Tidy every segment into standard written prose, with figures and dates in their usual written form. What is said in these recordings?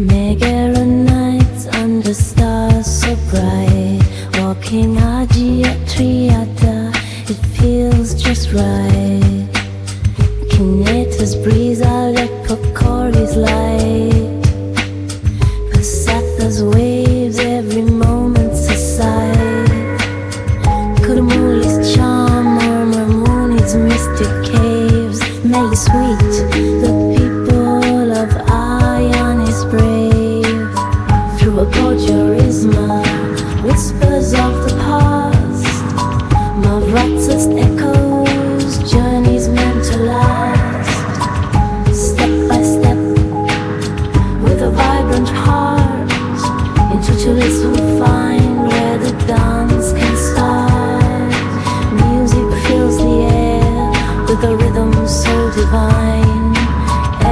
Megara nights under stars so bright, walking Agia Triada, it feels just right. Kineta's breeze, Alepochori's light, Psatha's waves, every moment's a sight. Kourmouli's charm, Murmuni's mystic caves, Meli sweet, the people of Agianis brave. Through Apogiourisma, whispers of the past, Mavratzas echoes, journeys meant to last. Step by step, with a vibrant heart, in Tutulis we'll find where the dance can start. Music fills the air with a rhythm so divine.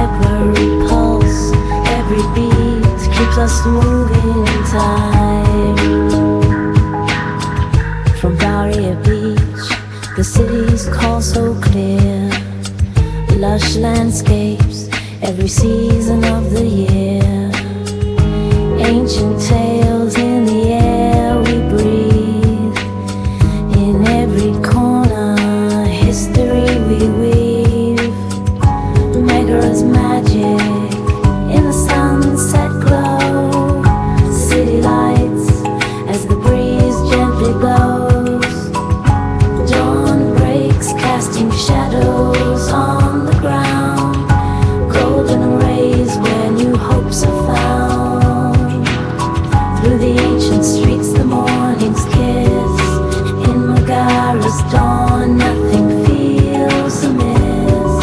Every pulse, every beat keeps us moving in time. From Varea Beach, the city's call so clear. Lush landscapes, every season of the year. Ancient tales in the air we breathe. In every corner, history we weave. Megara's magic in the sunset glow. City lights as the breeze gently blows. Dawn breaks, casting shadows on the ground. Golden rays where new hopes are found. Through the ancient streets the morning's kiss. In Megara's dawn nothing feels amiss.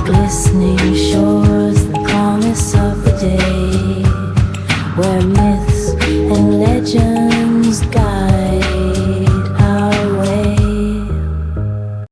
Glistening shores, the promise of the day, where